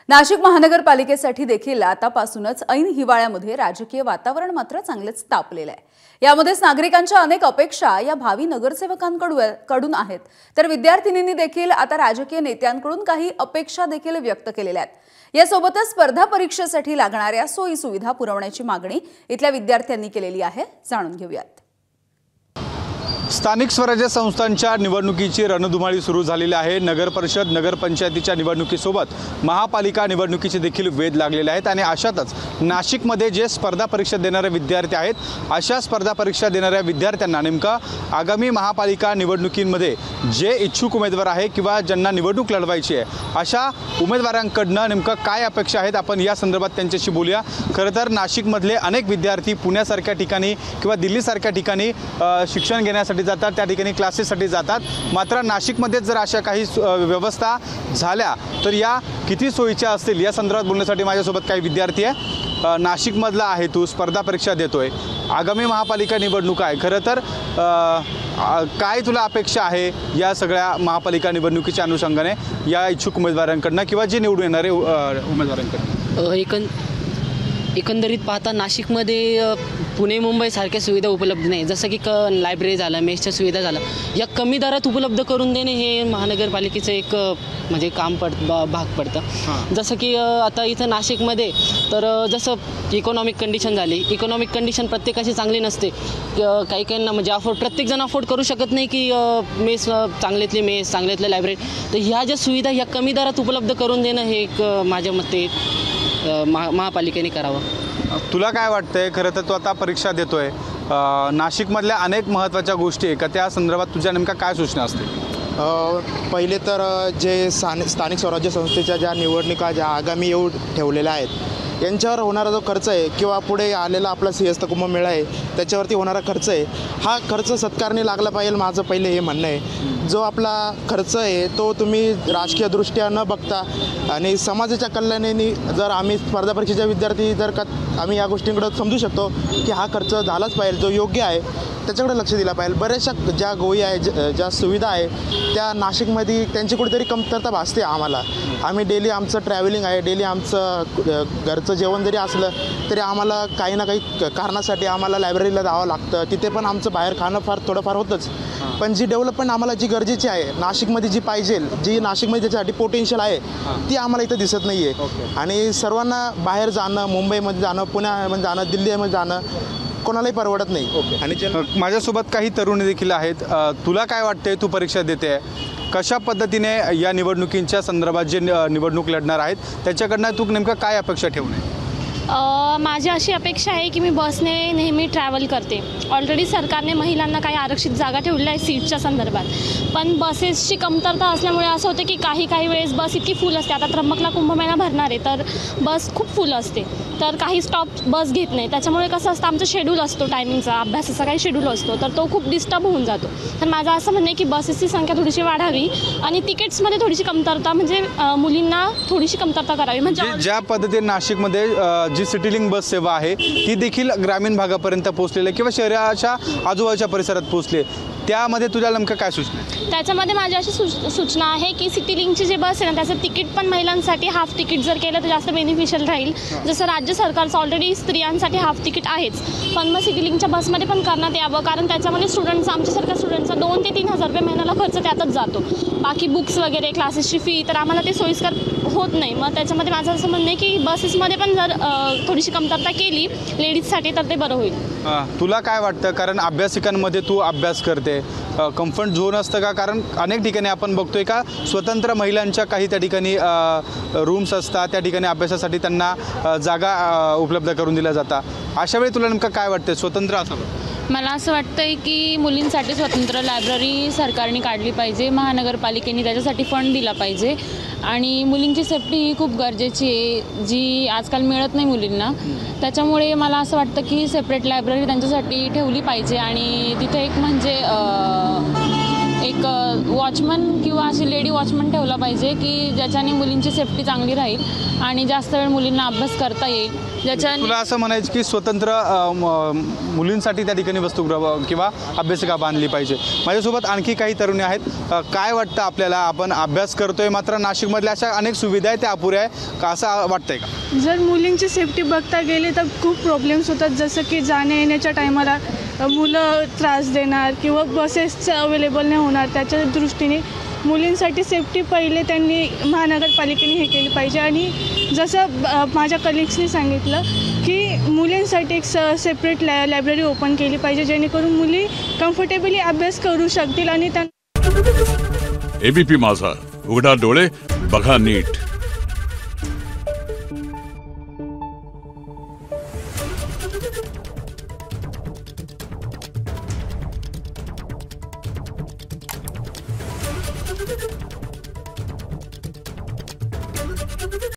नाशिक महानगरपालिकेसाठी देखील आतापासूनच ऐन हिवाळ्यामध्ये राजकीय वातावरण मात्र चांगलेच तापलेले आहे। यामध्येच नागरिकांच्या अनेक अपेक्षा या भावी नगरसेवकांकडून आहेत, तर विद्यार्थिनींनी देखील आता राजकीय नेत्यांकडून काही अपेक्षा देखील व्यक्त केलेल्या आहेत। यासोबतच स्पर्धा परीक्षेसाठी लागणाऱ्या सोयी सुविधा पुरवण्याची मागणी इथल्या विद्यार्थ्यांनी केलेली आहे। जाणून घेऊयात। स्थानिक स्वराज्य संस्थांच्या निवडणुकीची रणधुमाळी सुरू झालेली आहे। नगर परिषद नगरपंचायतीच्या निवडणुकीसोबत महापालिका निवडणुकीचे देखील वेध लागलेले आहेत आणि अशातच नाशिकमध्ये जे स्पर्धा परीक्षा देणारे विद्यार्थी आहेत, अशा स्पर्धा परीक्षा देणाऱ्या विद्यार्थ्यांना नेमका आगामी महापालिका निवडणुकीमध्ये जे इच्छुक उमेदवार आहे किंवा ज्यांना निवडणूक लढवायची आहे, अशा उमेदवारांकडनं नेमका काय अपेक्षा आहेत, आपण या संदर्भात त्यांच्याशी बोलूया। खरं तर नाशिकमधले अनेक विद्यार्थी पुण्यासारख्या ठिकाणी किंवा दिल्लीसारख्या ठिकाणी शिक्षण घेण्यासाठी जातात, त्या ठिकाणी क्लासेससाठी जातात। मात्र नाशिकमध्ये जर अशा काही व्यवस्था झाल्या तर या किती सोयीच्या असतील या संदर्भात बोलण्यासाठी माझ्यासोबत काही विद्यार्थी आहे। नाशिकमधला आहे, तू स्पर्धा परीक्षा देतोय, आगामी महापालिका निवडणूक आहे, खरं तर काय तुला अपेक्षा आहे या सगळ्या महापालिका निवडणुकीच्या अनुषंगाने या इच्छुक उमेदवारांकडनं किंवा जे निवडून येणारे उमेदवारांकडनं? एकंदरीत पाहता नाशिकमध्ये पुणे मुंबई सारख्या सुविधा उपलब्ध नाही, जसं की लायब्ररी झालं, मेसच्या सुविधा झालं, या कमी दरात उपलब्ध करून देणे हे महानगरपालिकेचं एक म्हणजे काम भाग पडतं। जसं की आता इथं नाशिकमध्ये तर जसं इकॉनॉमिक कंडिशन झाली, इकॉनॉमिक कंडिशन प्रत्येकाची चांगली नसते, काही काहींना म्हणजे प्रत्येकजण अफोर्ड करू शकत नाही की मेस चांगल्यातली मेस, चांगल्यातल्या लायब्ररी, तर ह्या ज्या सुविधा ह्या कमी दरात उपलब्ध करून देणं हे एक माझ्या मते महापालिकेने करावं। तुला काय वाटतंय? खरं तर तू आता परीक्षा देतोय, नाशिकमधल्या अनेक महत्त्वाच्या गोष्टी आहे का, त्या संदर्भात तुझ्या नेमका काय सूचना असतील? पहिले तर जे स्थानिक स्वराज्य संस्थेच्या ज्या निवडणुका ज्या आगामी येऊ ठेवलेल्या आहेत, यांच्यावर होणारा जो खर्च आहे किंवा पुढे आलेला आपला सिंहस्थ कुंभमेळा आहे त्याच्यावरती होणारा खर्च आहे, हा खर्च सत्कारणी लागला पाहिजे, माझं पहिले हे म्हणणं आहे। जो आपला खर्च आहे तो तुम्ही राजकीय दृष्ट्या न बघता आणि समाजाच्या कल्याणाने जर आम्ही स्पर्धा परीक्षेच्या विद्यार्थी आम्ही या गोष्टींकडे समजू शकतो की हा खर्च झालाच पाहिजे, जो योग्य आहे त्याच्याकडे लक्ष दिला पाहिजे। बऱ्याचशा ज्या गोयी आहे, ज्या सुविधा आहे, त्या नाशिकमध्ये त्यांची कुठेतरी कमतरता भासते आम्हाला। आम्ही डेली आमचं ट्रॅव्हलिंग आहे, डेली आमचं घरचं जेवण जरी असलं तरी आम्हाला काही ना काही कारणासाठी आम्हाला लायब्ररीला जावं लागतं, तिथे पण आमचं बाहेर खाणं थोडंफार होतंच। पण जी डेव्हलपमेंट आम्हाला जी गरजेची आहे नाशिकमध्ये, जी पाहिजे, जी नाशिकमध्ये त्याच्यासाठी पोटेन्शियल आहे, ती आम्हाला इथं दिसत नाही आहे। आणि सर्वांना बाहेर जाणं, मुंबईमध्ये जाणं, पुण्यामध्ये जाणं, दिल्लीमध्ये जाणं कोणालाही परवडत नाही। आणि माझ्यासोबत काही तरुणी देखील आहेत। तुला काय वाटतंय, तू परीक्षा देते, कशा पद्धतीने या निवडणुकींच्या संदर्भात जे निवडणूक लढणार आहेत त्याच्याकडनं तू नेमकं काय अपेक्षा ठेवून आहे? माझी अशी अपेक्षा आहे की मी बसने नेहमी ट्रॅव्हल करते। ऑलरेडी सरकारने महिलांना काही आरक्षित जागा ठेवलेल्या आहे सीटच्या संदर्भात, पण बसेसची कमतरता असल्यामुळे असं होतं की काही वेळेस बस इतकी फुल असते। आता त्र्यंबकला कुंभमेळा भरणार आहे तर बस खूप फुल असते, तर काही स्टॉप बस घेत नाही। त्याच्यामुळे कसं असतं, आमचं शेड्यूल असतो, टायमिंगचा अभ्यासाचा काही शेड्यूल असतो, तर तो खूप डिस्टर्ब होऊन जातो। तर माझं असं म्हणणं आहे की बसेसची संख्या थोडीशी वाढावी आणि तिकीट्समध्ये थोडीशी कमतरता, म्हणजे मुलींना थोडीशी कमतरता करावी। म्हणजे ज्या पद्धतीने नाशिकमध्ये जी सिटीलिंक बस सेवा आहे ती देखील ग्रामीण भागापर्यंत पोहोचलेली आहे किंवा शहराच्या आजूबाजूच्या परिसरात पोहोचले, त्यामध्ये तुझ्या नेमकं काय सूचना आहे? त्याच्यामध्ये माझी अशी सूचना आहे की सिटी लिंकची जे बस आहे ना, त्याचं तिकीट पण महिलांसाठी हाफ तिकीट जर केलं तर जास्त बेनिफिशियल राहील। जसं राज्य सरकारचं ऑलरेडी स्त्रियांसाठी हाफ तिकीट आहेच, पण मग सिटी लिंकच्या बसमध्ये पण करण्यात यावं, कारण त्याच्यामध्ये स्टुडंट्सचा, आमच्यासारख्या स्टुडंट्सचा 2 ते 3 हजार रुपये महिन्याला खर्च त्यातच जातो। बाकी बुक्स वगैरे, क्लासेसची फी, तर आम्हाला ते सोयीस्कर होत नाही। मग त्याच्यामध्ये माझं असं म्हणणं आहे की बसेसमध्ये पण जर थोडीशी कमतरता केली लेडीजसाठी तर ते बरं होईल। तुला काय वाटतं? कारण अभ्यासिकांमध्ये तू अभ्यास करते, कम्फर्ट झोन असतं का? कारण अनेक ठिकाणी आपण बघतोय का स्वतंत्र महिलांच्या काही त्या ठिकाणी रूम्स असतात, त्या ठिकाणी अभ्यासासाठी त्यांना जागा उपलब्ध करून दिल्या जातात, अशा वेळी तुला नेमकं काय वाटतं, स्वतंत्र असावं? मला असं वाटतंय की मुलींसाठी स्वतंत्र लायब्ररी सरकारने काढली पाहिजे, महानगरपालिकेने त्याच्यासाठी फंड दिला पाहिजे आणि मुलींची सेफ्टी ही खूप गरजेची आहे, जी आजकाल मिळत नाही मुलींना। त्याच्यामुळे मला असं वाटतं की सेपरेट लायब्ररी त्यांच्यासाठी ठेवली पाहिजे आणि तिथे एक म्हणजे एक वॉचमन किंवा अशी लेडी वॉचमन ठेवला पाहिजे की ज्याच्याने मुलींची सेफ्टी चांगली राहील आणि जास्त वेळ मुलींना अभ्यास करता येईल. ज्याच्याने तुला असं म्हणायचं की स्वतंत्र मुलींसाठी त्या ठिकाणी वसतिगृह किंवा अभ्यासिका बांधली पाहिजे. माझ्यासोबत आणखी काही तरुणी आहेत. काय वाटतं आपल्याला? आपण अभ्यास करतोय मात्र नाशिकमधल्या अशा अनेक सुविधा आहेत त्या अपुऱ्या आहे का असं वाटतंय का? जर मुलींची सेफ्टी बघता गेली तर खूप प्रॉब्लेम्स होतात. जसं की जाण्या येण्याच्या टायमाला मुलं त्रास देणार किंवा बसेस अवेलेबल नाही होणार. त्याच्या दृष्टीने मुलींसाठी सेफ्टी पहिले त्यांनी महानगरपालिकेने हे केली पाहिजे. आणि जसं माझ्या कलिग्सनी सांगितलं की मुलींसाठी एक सेपरेट लायब्ररी ओपन केली पाहिजे जेणेकरून मुली कम्फर्टेबली अभ्यास करू शकतील. आणि एबीपी माझा, उघडा डोळे बघा नीट.